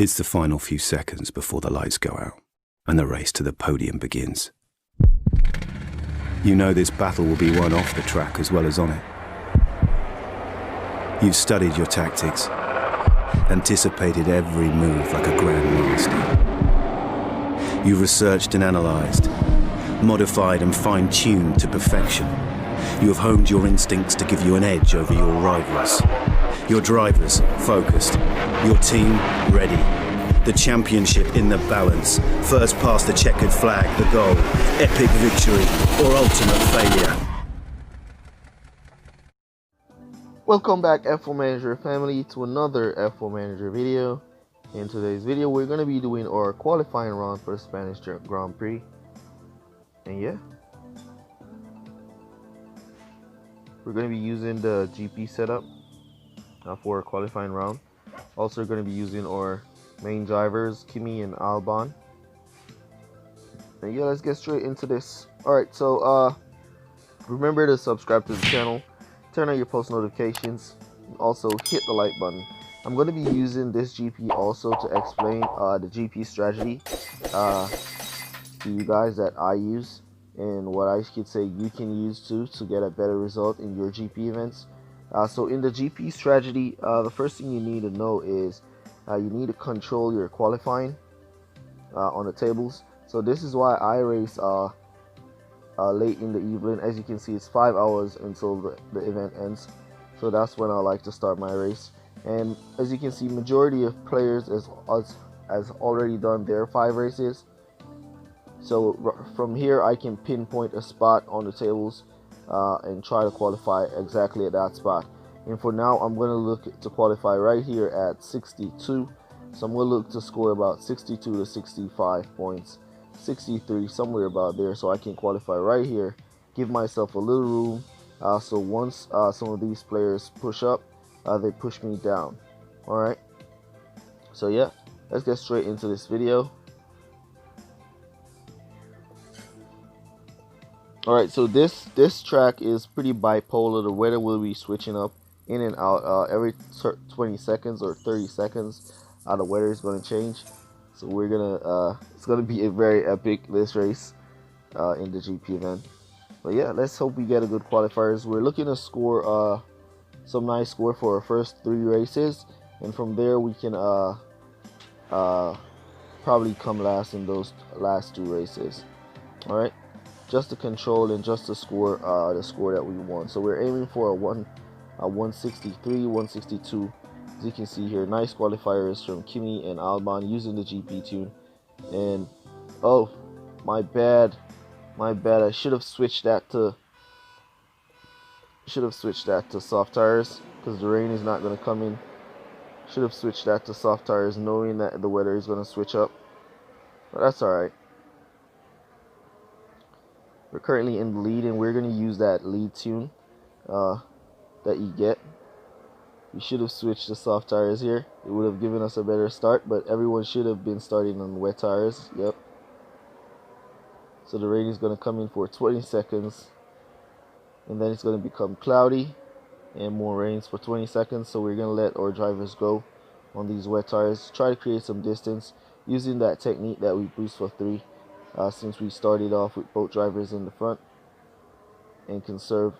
It's the final few seconds before the lights go out and the race to the podium begins. You know this battle will be won off the track as well as on it. You've studied your tactics, anticipated every move like a grandmaster. You've researched and analysed, modified and fine-tuned to perfection. You have honed your instincts to give you an edge over your rivals. Your drivers focused, your team ready. The championship in the balance. First past the checkered flag, the goal. Epic victory or ultimate failure. Welcome back F1 Manager family to another F1 Manager video. In today's video we're going to be doing our qualifying round for the Spanish Grand Prix. And yeah, we're going to be using the GP setup for our qualifying round. Also going to be using our main drivers, Kimi and Albon. And yeah, let's get straight into this. Alright, so remember to subscribe to the channel, turn on your post notifications, and also hit the like button. I'm going to be using this GP also to explain the GP strategy to you guys that I use, and what I could say you can use too to get a better result in your GP events. So in the GP strategy, the first thing you need to know is you need to control your qualifying on the tables. So this is why I race late in the evening. As you can see, it's 5 hours until the event ends. So that's when I like to start my race. And as you can see, majority of players has already done their 5 races. So from here I can pinpoint a spot on the tables and try to qualify exactly at that spot. And for now I'm going to look to qualify right here at 62. So I'm going to look to score about 62 to 65 points, 63, somewhere about there, so I can qualify right here, give myself a little room. So once some of these players push up, they push me down. Alright, so yeah, let's get straight into this video. Alright, so this track is pretty bipolar. The weather will be switching up in and out every 20 seconds or 30 seconds. The weather is going to change. So we're gonna it's gonna be a very epic this race in the GP event. But yeah, let's hope we get a good qualifiers. We're looking to score some nice score for our first 3 races, and from there we can probably come last in those last 2 races. All right, just to control and just to score the score that we want. So we're aiming for a 163, 162. As you can see here, nice qualifiers from Kimi and Albon using the GP tune. And oh, my bad, I should have switched that to soft tires, because the rain is not going to come in. Should have switched that to soft tires knowing that the weather is going to switch up, but that's alright. We're currently in the lead, and we're going to use that lead tune that you get. We should have switched to soft tires here. It would have given us a better start, but everyone should have been starting on wet tires. Yep. So the rain is going to come in for 20 seconds, and then it's going to become cloudy and more rains for 20 seconds. So we're going to let our drivers go on these wet tires, try to create some distance using that technique that we boost for 3, since we started off with both drivers in the front, and conserve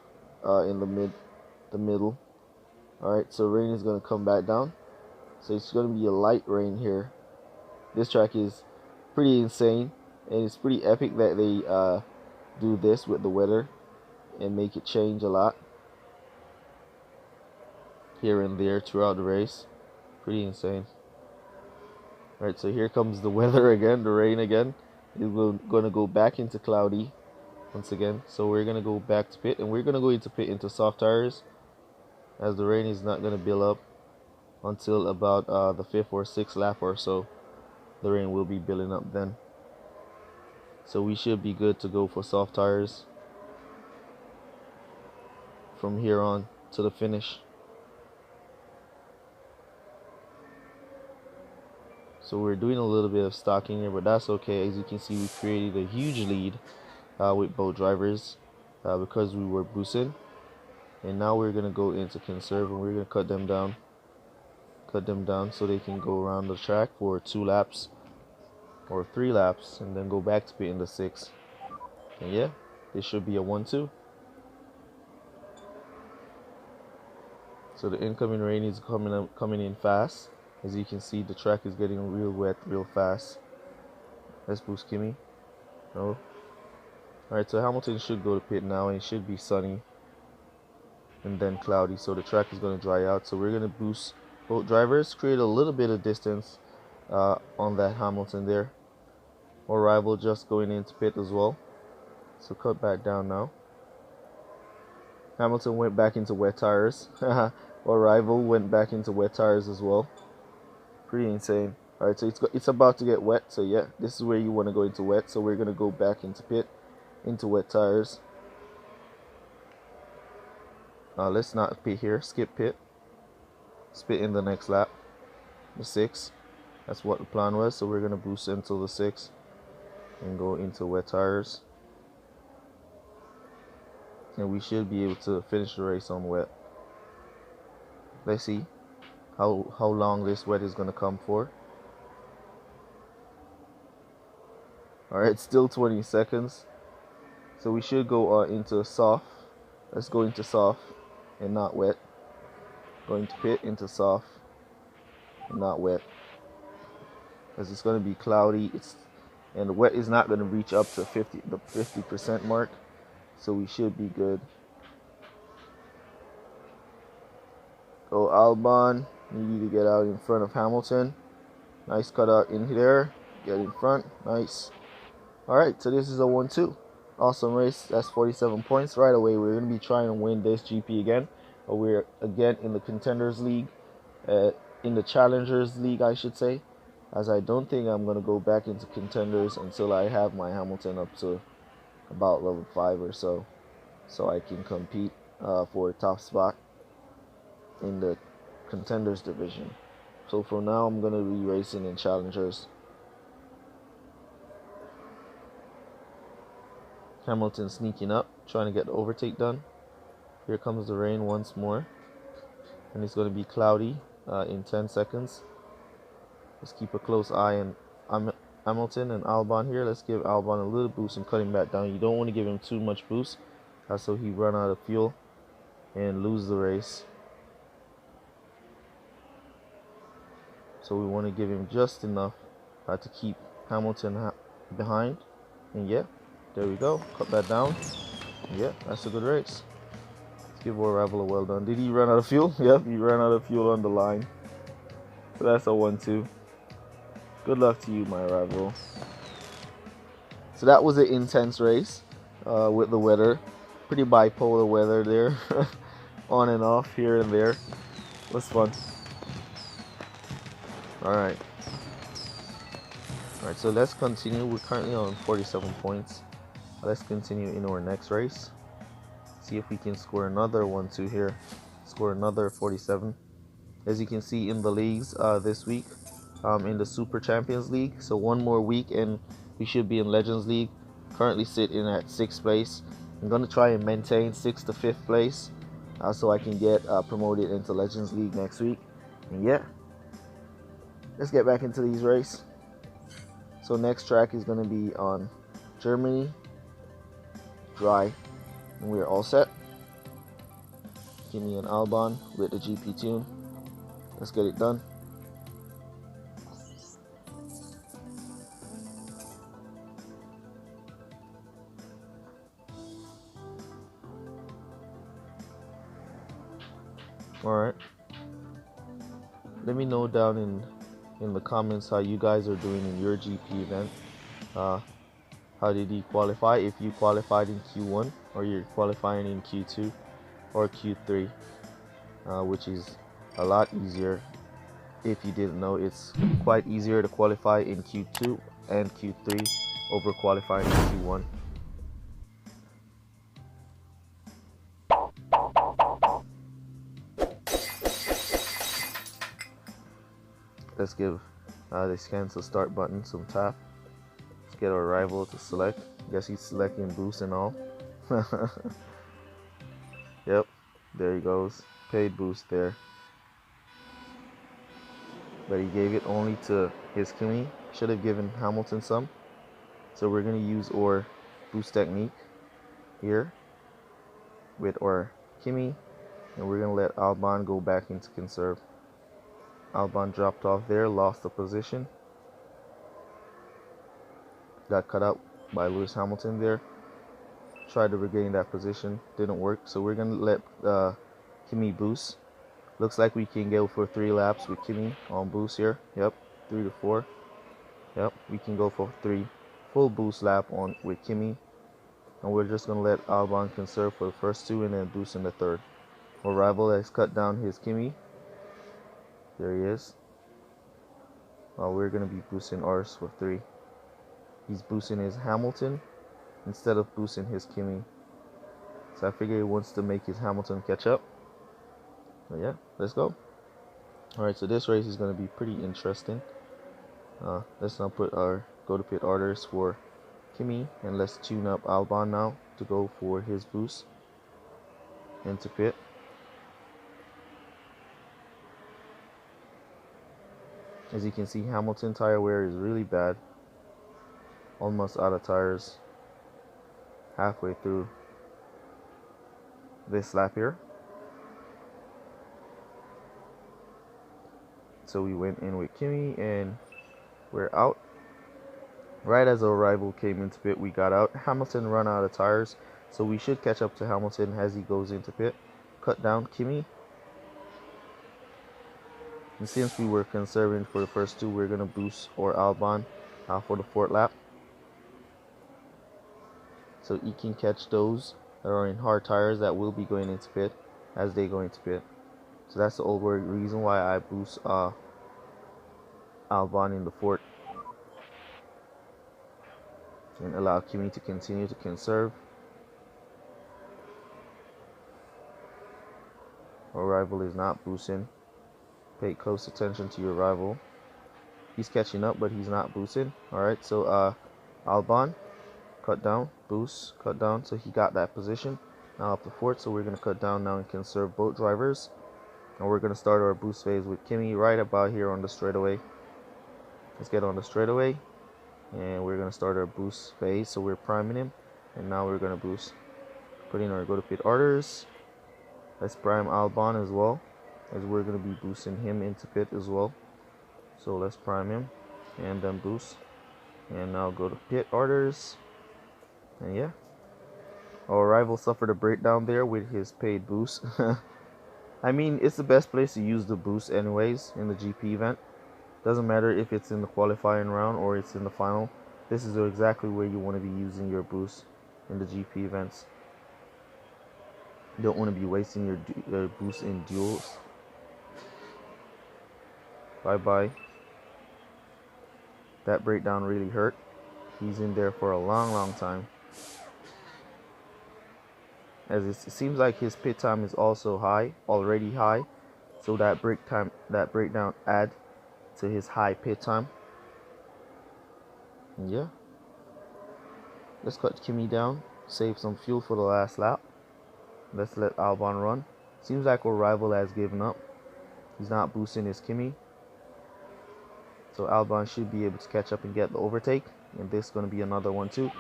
in the middle. Alright, so rain is going to come back down. So it's going to be a light rain here. This track is pretty insane, and it's pretty epic that they do this with the weather and make it change a lot here and there throughout the race. Pretty insane. Alright, so here comes the weather again, the rain again. It's going to go back into cloudy once again. So we're going to go back to pit, and we're going to go into pit into soft tires, as the rain is not going to build up until about the 5th or 6th lap or so. The rain will be building up then. So we should be good to go for soft tires from here on to the finish. So we're doing a little bit of stocking here, but that's okay. As you can see, we created a huge lead with both drivers because we were boosting. And now we're going to go into conserve, and we're going to cut them down cut them down so they can go around the track for 2 laps or 3 laps and then go back to pit in the 6th. And yeah, this should be a 1-2. So the incoming rain is coming in fast. As you can see, the track is getting real wet real fast. Let's boost Kimi. No. Alright, so Hamilton should go to pit now, and it should be sunny and then cloudy, so the track is going to dry out. So we're going to boost both drivers, create a little bit of distance on that Hamilton there. Our rival just going into pit as well, so cut back down now. Hamilton went back into wet tires. Our rival went back into wet tires as well. Pretty insane. Alright, so it's about to get wet, so yeah, this is where you want to go into wet. So we're going to go back into pit, into wet tires. Let's not pit here, skip pit. Spit in the next lap, the 6th. That's what the plan was, so we're going to boost until the 6th and go into wet tires. And we should be able to finish the race on wet. Let's see how long this wet is going to come for. Alright, still 20 seconds. So we should go into soft. Let's go into soft and not wet. Going to pit into soft and not wet. Because it's going to be cloudy. And the wet is not going to reach up to the 50% mark. So we should be good. Go Albon. You need to get out in front of Hamilton. Nice cutout in there. Get in front. Nice. Alright, so this is a 1-2. Awesome race. That's 47 points. Right away, we're going to be trying to win this GP again. But we're again in the Contenders League. In the Challengers League, I should say. As I don't think I'm going to go back into Contenders until I have my Hamilton up to about level 5 or so. So I can compete for a top spot in the Contenders division. So for now, I'm going to be racing in Challengers. Hamilton sneaking up, trying to get the overtake done. Here comes the rain once more. And it's going to be cloudy in 10 seconds. Let's keep a close eye on Hamilton and Albon here. Let's give Albon a little boost and cut him back down. You don't want to give him too much boost, so he run out of fuel and lose the race. So we want to give him just enough to keep Hamilton behind. And yeah, there we go. Cut that down. Yeah, that's a good race. Let's give our rival a well done. Did he run out of fuel? Yep, he ran out of fuel on the line. So that's a 1-2. Good luck to you, my rival. So that was an intense race with the weather. Pretty bipolar weather there. On and off, here and there. It was fun. Alright. Alright, so let's continue. We're currently on 47 points. Let's continue in our next race. See if we can score another 1-2 here. Score another 47. As you can see in the leagues this week. In the Super Champions League. So one more week and we should be in Legends League. Currently sitting at 6th place. I'm going to try and maintain 6th to 5th place so I can get promoted into Legends League next week. And yeah, let's get back into these races. So next track is going to be on Germany. Dry. And we're all set. Kimi and Albon with the GP tune. Let's get it done. Alright, let me know down in the comments how you guys are doing in your GP event. How did you qualify? If you qualified in Q1 or you're qualifying in Q2 or Q3, which is a lot easier. If you didn't know, it's quite easier to qualify in Q2 and Q3 over qualifying in Q1. Let's give this cancel start button some tap. Let's get our rival to select. Guess he's selecting boost and all. Yep, there he goes. Paid boost there. but he gave it only to his Kimi. Should have given Hamilton some. So we're going to use our boost technique here with our Kimi, and we're going to let Albon go back into conserve. Albon dropped off there, lost the position, got cut out by Lewis Hamilton there. Tried to regain that position, didn't work. So we're going to let Kimi boost. Looks like we can go for 3 laps with Kimi on boost here. Yep, 3 to 4. Yep, we can go for 3 full boost lap on with Kimi. And we're just going to let Albon conserve for the first 2 and then boost in the third. Our rival has cut down his Kimi. There he is. Well, we're going to be boosting ours for 3. He's boosting his Hamilton instead of boosting his Kimi. So I figure he wants to make his Hamilton catch up. But yeah, let's go. Alright, so this race is going to be pretty interesting. Let's now put our go to pit orders for Kimi, and let's tune up Albon now to go for his boost into pit. As you can see, Hamilton tire wear is really bad. Almost out of tires halfway through this lap here. So we went in with Kimi and we're out. Right as our rival came into pit, we got out. Hamilton run out of tires, so we should catch up to Hamilton as he goes into pit. Cut down Kimi. And since we were conserving for the first 2, we're going to boost our Albon for the 4th lap. So he can catch those that are in hard tires that will be going into pit as they go into pit. So that's the old reason why I boost Albon in the 4th. And allow Kimi to continue to conserve. Our rival is not boosting. Pay close attention to your rival. He's catching up, but he's not boosting. Alright, so Albon, cut down, boost, cut down. So he got that position. Now up to 4th, so we're going to cut down now and conserve both drivers. And we're going to start our boost phase with Kimi right about here on the straightaway. Let's get on the straightaway. And we're going to start our boost phase. So we're priming him. And now we're going to boost. Put in our go to pit orders. Let's prime Albon as well, as we're going to be boosting him into pit as well. So let's prime him and then boost. And now go to pit orders. And yeah. Our rival suffered a breakdown there with his paid boost. I mean, it's the best place to use the boost anyways in the GP event. Doesn't matter if it's in the qualifying round or it's in the final. This is exactly where you want to be using your boost in the GP events. You don't want to be wasting your boost in duels. Bye-bye. That breakdown really hurt. He's in there for a long time. As it seems like his pit time is also already high. So that breakdown add to his high pit time. And yeah. Let's cut Kimi down. Save some fuel for the last lap. Let's let Albon run. Seems like our rival has given up. He's not boosting his Kimi. So Albon should be able to catch up and get the overtake. And this is going to be another one too.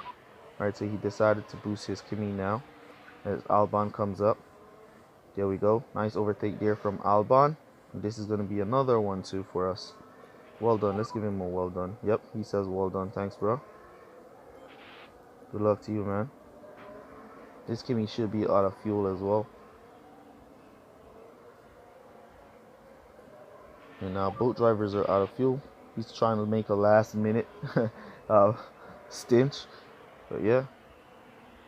Alright, so he decided to boost his Kimi now. As Albon comes up. There we go. Nice overtake there from Albon. And this is going to be another one too for us. Well done. Let's give him a well done. Yep, he says well done. Thanks, bro. Good luck to you, man. This Kimi should be out of fuel as well. And now both drivers are out of fuel. He's trying to make a last minute stint. But yeah,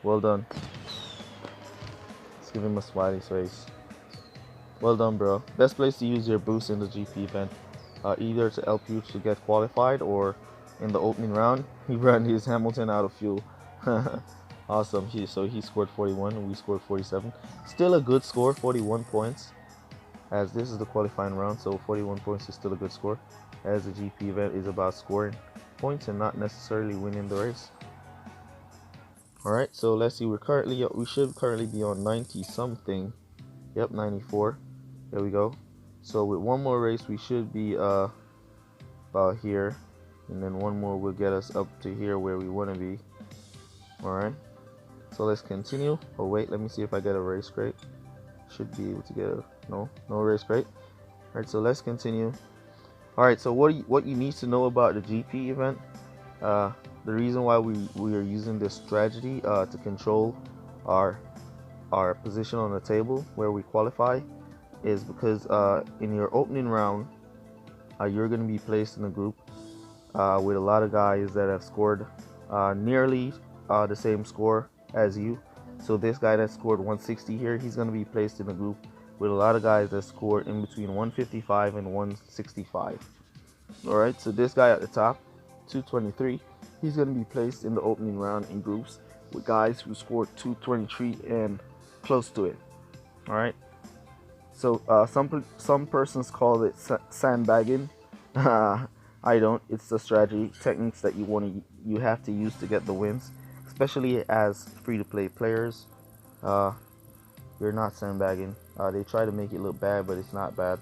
well done. Let's give him a smiley face. Well done, bro. Best place to use your boost in the GP event. Either to help you to get qualified or in the opening round. He ran his Hamilton out of fuel. Awesome. So he scored 41 and we scored 47. Still a good score, 41 points. As this is the qualifying round, so 41 points is still a good score. As the GP event is about scoring points and not necessarily winning the race. Alright, so let's see. We should currently be on 90 something. Yep, 94. There we go. So with one more race, we should be about here, and then one more will get us up to here where we want to be. Alright, so let's continue. Oh wait, let me see if I get a race crate. Should be able to get a no race crate. Alright, so let's continue. Alright, so what you need to know about the GP event, the reason why we are using this strategy to control our position on the table where we qualify is because in your opening round, you're going to be placed in a group with a lot of guys that have scored nearly the same score as you. So this guy that scored 160 here, he's going to be placed in a group with a lot of guys that scored in between 155 and 165. Alright, so this guy at the top, 223, he's going to be placed in the opening round in groups with guys who scored 223 and close to it. Alright, so some persons call it sandbagging. I don't. It's the strategy techniques that you have to use to get the wins, especially as free-to-play players. You're not sandbagging. They try to make it look bad, but it's not bad.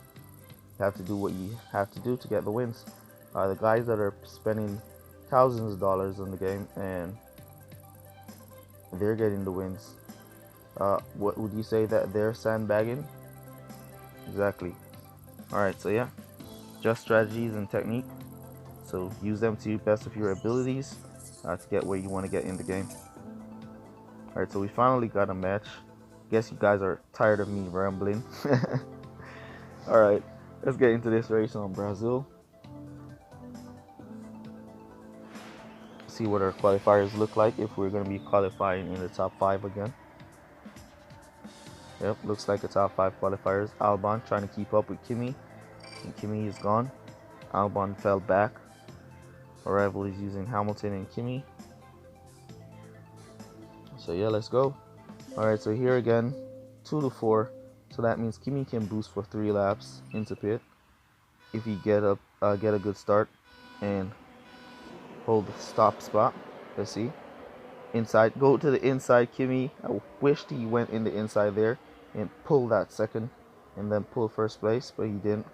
You have to do what you have to do to get the wins. The guys that are spending thousands of dollars on the game and they're getting the wins, what would you say that they're sandbagging? Exactly. Alright, so yeah, just strategies and technique. So use them to the best of your abilities to get where you want to get in the game. Alright, so we finally got a match. Guess you guys are tired of me rambling. Alright, let's get into this race on Brazil. See what our qualifiers look like if we're going to be qualifying in the top 5 again. Yep, looks like a top 5 qualifiers. Albon trying to keep up with Kimi, and Kimi is gone. Albon fell back. Our rival is using Hamilton and Kimi. So yeah, let's go. Alright, so here again, 2 to 4. So that means Kimi can boost for 3 laps into pit if he get a good start and hold the stop spot. Let's see. Inside, go to the inside, Kimi. I wished he went in the inside there and pull that second and then pull first place, but he didn't.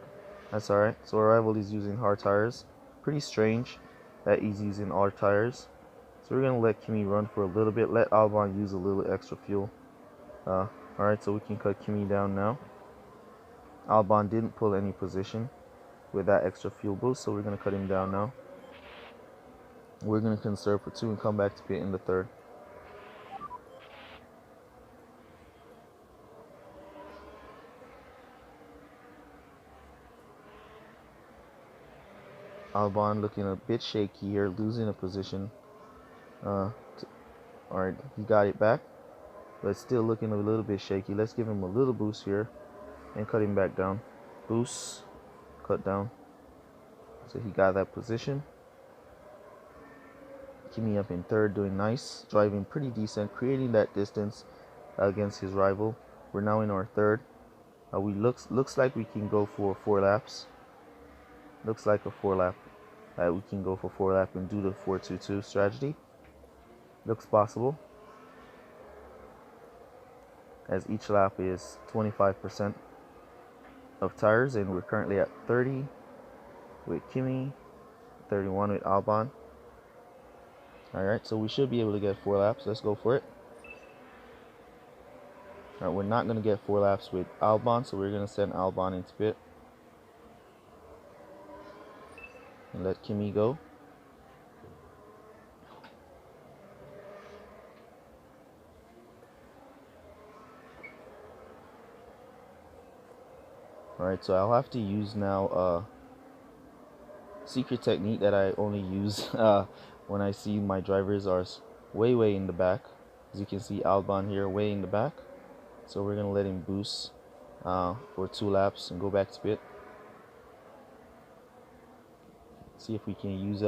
That's alright. So our rival is using hard tires. Pretty strange that he's using hard tires. So we're gonna let Kimi run for a little bit, let Albon use a little extra fuel. Alright, so we can cut Kimi down now. Albon didn't pull any position with that extra fuel boost, so we're gonna cut him down now. We're gonna conserve for 2 and come back to pit in the 3rd. Albon looking a bit shaky here, losing a position. Alright, he got it back, but still looking a little bit shaky. Let's give him a little boost here and cut him back down. Boost, cut down. So he got that position. Kimi up in 3rd, doing nice, driving pretty decent, creating that distance against his rival. We're now in our 3rd. We looks like we can go for 4 laps. Looks like a 4 lap. We can go for 4 lap and do the 4-2-2 strategy. Looks possible, as each lap is 25% of tires, and we're currently at 30 with Kimi, 31 with Albon. Alright, so we should be able to get 4 laps. Let's go for it. Alright, we're not going to get 4 laps with Albon, so we're going to send Albon into pit and let Kimi go. Alright, so I'll have to use now a secret technique that I only use when I see my drivers are way in the back. As you can see, Albon here way in the back. So we're going to let him boost for 2 laps and go back to pit. See if we can use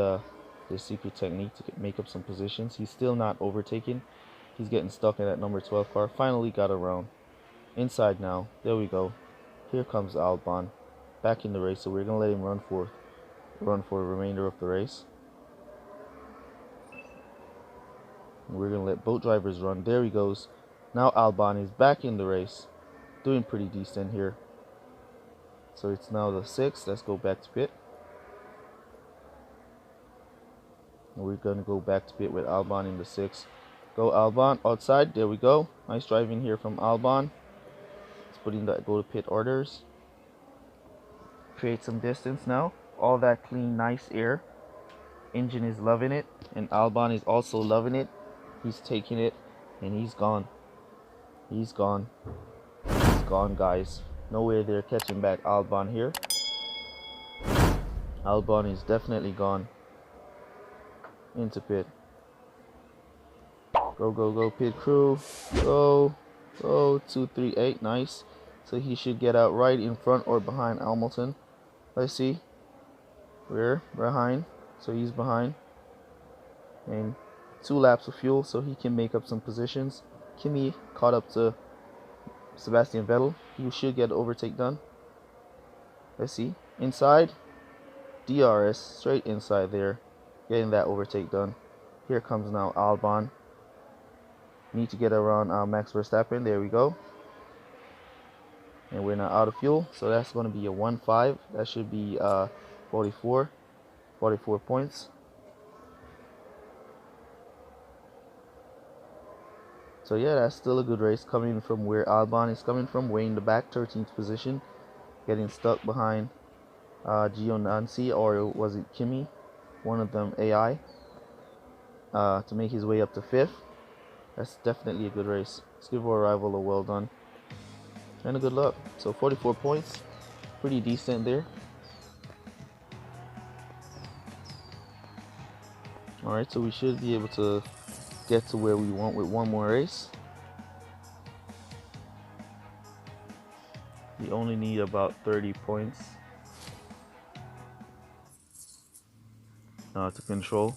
this secret technique to make up some positions. He's still not overtaking. He's getting stuck in that number 12 car. Finally got around. Inside now. There we go. Here comes Albon back in the race. So we're going to let him run for the remainder of the race. And we're going to let both drivers run. There he goes. Now Albon is back in the race. Doing pretty decent here. So it's now the 6th. Let's go back to pit. And we're gonna go back to pit with Albon in the 6th. Go Albon outside. There we go. Nice driving here from Albon. Let's put in that go to pit orders. Create some distance now. All that clean, nice air. Engine is loving it, and Albon is also loving it. He's taking it, and he's gone. He's gone. He's gone, guys. No way they're catching back Albon here. Albon is definitely gone. Into pit. Go, go, go, pit crew. Go. Go. 238. Nice. So he should get out right in front or behind Hamilton. Let's see. We're behind. So he's behind. And 2 laps of fuel, so he can make up some positions. Kimi caught up to Sebastian Vettel. He should get the overtake done. Let's see. Inside. DRS. Straight inside there. Getting that overtake done. Here comes now Albon. Need to get around Max Verstappen. There we go. And we're now out of fuel. So that's going to be a 1-5. That should be 44 points. So yeah, that's still a good race coming from where Albon is coming from. Way in the back, 13th position. Getting stuck behind Giovinazzi, or was it Kimi? One of them AI. To make his way up to 5th. That's definitely a good race. Let's give our rival a well done. And a good luck. So 44 points. Pretty decent there. Alright, so we should be able to get to where we want with one more race. We only need about 30 points to control.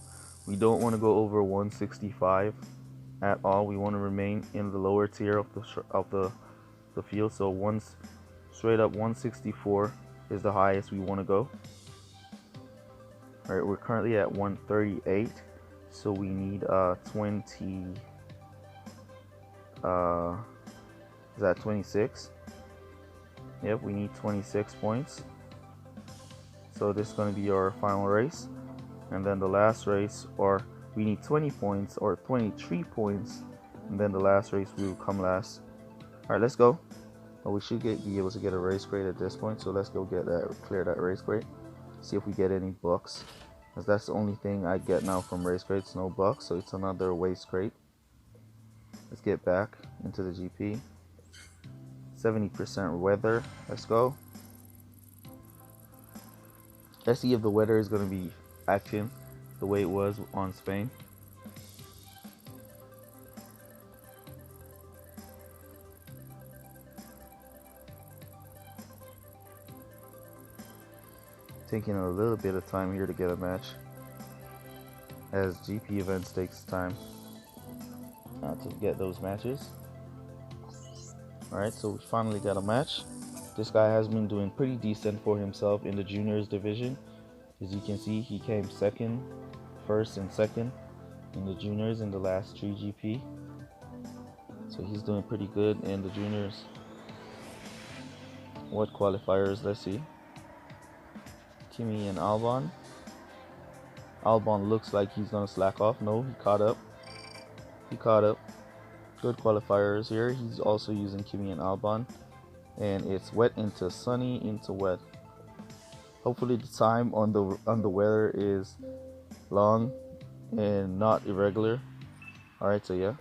We don't want to go over 165 at all. We want to remain in the lower tier of the field. So once straight up 164 is the highest we want to go. All right, we're currently at 138, so we need 20. Is that 26? Yep, we need 26 points. So this is going to be our final race, and then the last race, or we need 20 points or 23 points, and then the last race will come last. All right, let's go. Well, we should be able to get a race crate at this point, so let's go get that, clear that race crate. See if we get any bucks, because that's the only thing I get now from race crates. No bucks, so it's another waste crate. Let's get back into the GP. 70% weather. Let's go. Let's see if the weather is going to be acting the way it was on Spain. Taking a little bit of time here to get a match, as GP events takes time to get those matches. Alright, so we finally got a match. This guy has been doing pretty decent for himself in the juniors division. As you can see, he came second, first and second in the juniors in the last 3 GP. So he's doing pretty good in the juniors. What qualifiers? Let's see. Kimi and Albon. Albon looks like he's gonna slack off. No, he caught up. He caught up. Good qualifiers here. He's also using Kimi and Albon, and it's wet into sunny into wet. Hopefully the time on the weather is long and not irregular. All right, so yeah.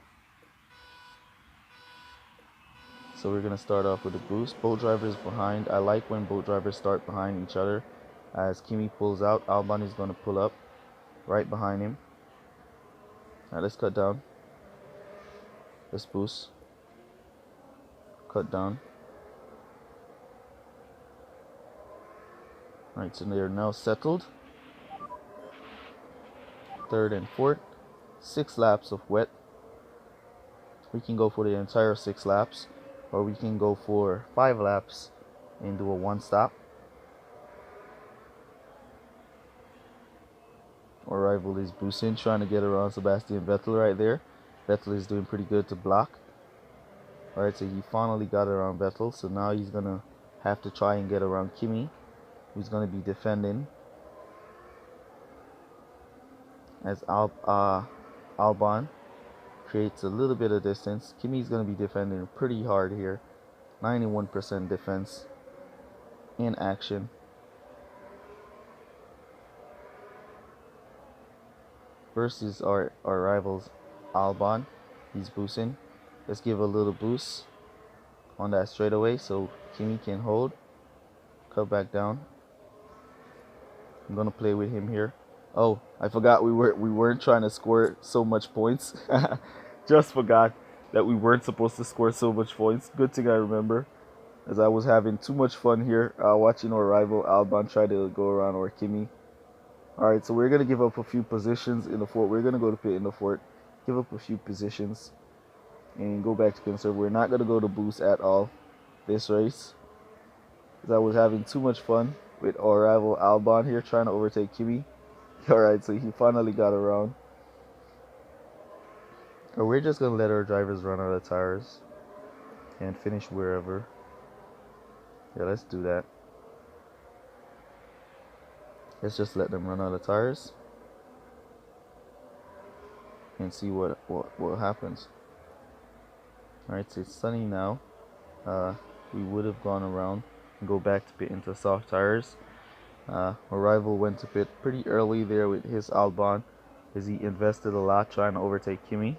So we're gonna start off with a boost. Both drivers behind. I like when both drivers start behind each other. As Kimi pulls out, Albon is gonna pull up right behind him. All right, let's cut down. Let's boost. Cut down. Alright, so they are now settled. Third and fourth. 6 laps of wet. We can go for the entire 6 laps, or we can go for 5 laps and do a 1 stop. Our rival is boosting, trying to get around Sebastian Vettel right there. Vettel is doing pretty good to block. Alright, so he finally got around Vettel. So now he's going to have to try and get around Kimi, who's going to be defending. as Albon creates a little bit of distance. Kimi's going to be defending pretty hard here. 91% defense in action. Versus our rivals Albon. He's boosting. Let's give a little boost on that straightaway so Kimi can hold. Cut back down. I'm gonna play with him here. Oh, I forgot we weren't trying to score so much points. Just forgot that we weren't supposed to score so much points. Good thing I remember, as I was having too much fun here watching our rival Albon try to go around our Kimi. Alright, so we're going to give up a few positions in the fort. We're going to go to pit in the fort, give up a few positions, and go back to conserve. We're not going to go to boost at all this race, because I was having too much fun with our rival Albon here trying to overtake Kimi. Alright, so he finally got around. Or we're just going to let our drivers run out of tires and finish wherever. Yeah, let's do that. Let's just let them run out of tires and see what happens. Alright, so it's sunny now. We would have gone around and go back to pit into soft tires. Our rival went to pit pretty early there with his Albon, as he invested a lot trying to overtake Kimi.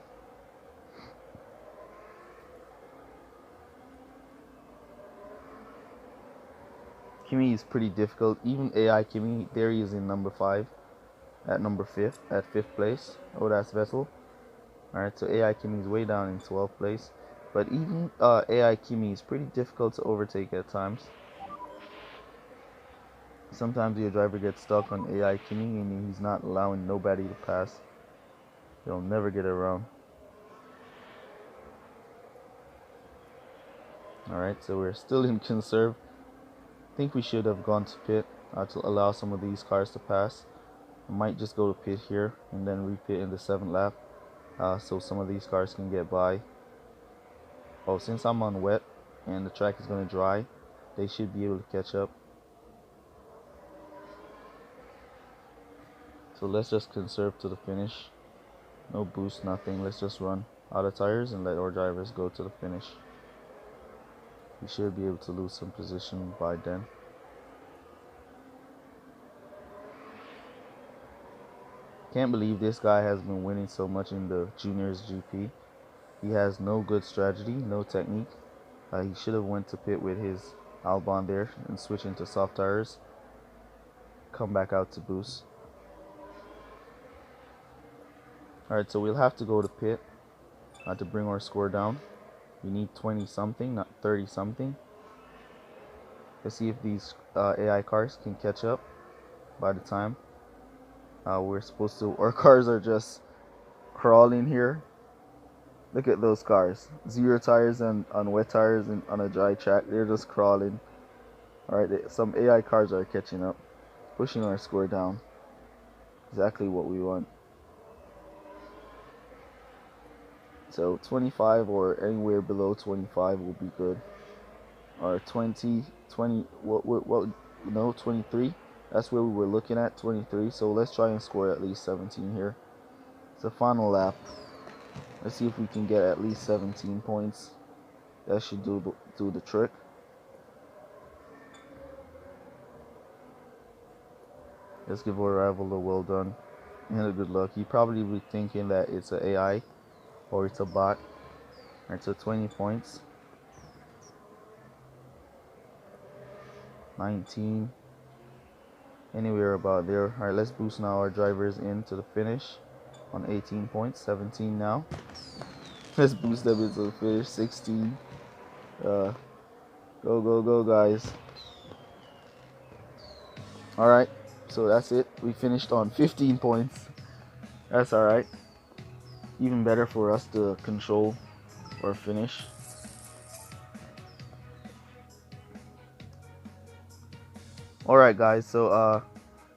Kimi is pretty difficult. Even AI Kimi, there he is in number 5, at number 5th, at 5th place. Oh, that's Vettel. Alright, so AI Kimi is way down in 12th place. But even AI Kimi is pretty difficult to overtake at times. Sometimes your driver gets stuck on AI Kimi and he's not allowing nobody to pass. He'll never get around. Alright, so we're still in conserve. I think we should have gone to pit to allow some of these cars to pass. I might just go to pit here and then repit in the 7th lap, so some of these cars can get by. Oh, since I'm on wet and the track is going to dry, they should be able to catch up. So let's just conserve to the finish. No boost, nothing. Let's just run out of tires and let our drivers go to the finish. We should be able to lose some position by then. Can't believe this guy has been winning so much in the juniors GP. He has no good strategy, no technique. He should have went to pit with his Albon there and switch into soft tires. Come back out to boost. Alright, so we'll have to go to pit to bring our score down. We need 20 something, not 30 something. Let's see if these AI cars can catch up by the time we're supposed to. Our cars are just crawling here. Look at those cars. 0 tires and on wet tires and on a dry track. They're just crawling. Alright, some AI cars are catching up, pushing our score down. Exactly what we want. So 25 or anywhere below 25 will be good. Or 20, no, 23. That's where we were looking at, 23. So let's try and score at least 17 here. It's the final lap. Let's see if we can get at least 17 points. That should do the trick. Let's give our rival a well done and a good luck. He probably be thinking that it's an AI or it's a bot. Alright, so 20 points. 19. Anywhere about there. Alright, let's boost now our drivers into the finish on 18 points. 17 now. Let's boost them into the finish. 16. Go, go, go, guys. Alright, so that's it. We finished on 15 points. That's alright. Even better for us to control or finish. Alright guys, so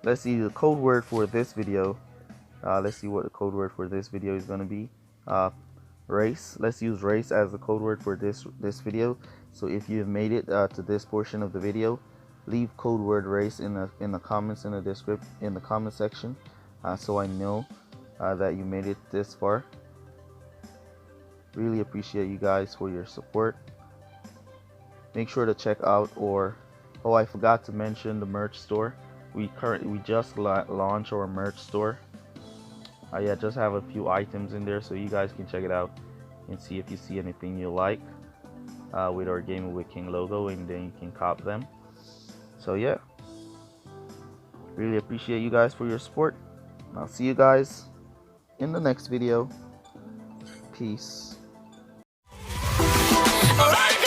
let's see the code word for this video. Let's see what the code word for this video is going to be. Race. Let's use race as the code word for this video. So if you've made it to this portion of the video, leave code word race in the comments in the comment section, so I know that you made it this far. Really appreciate you guys for your support. Make sure to check out oh, I forgot to mention the merch store. We just launched our merch store. Yeah, just have a few items in there, so you guys can check it out and see if you see anything you like with our Gaming with King logo, and then you can cop them. So yeah, really appreciate you guys for your support. I'll see you guys in the next video. Peace. Alright.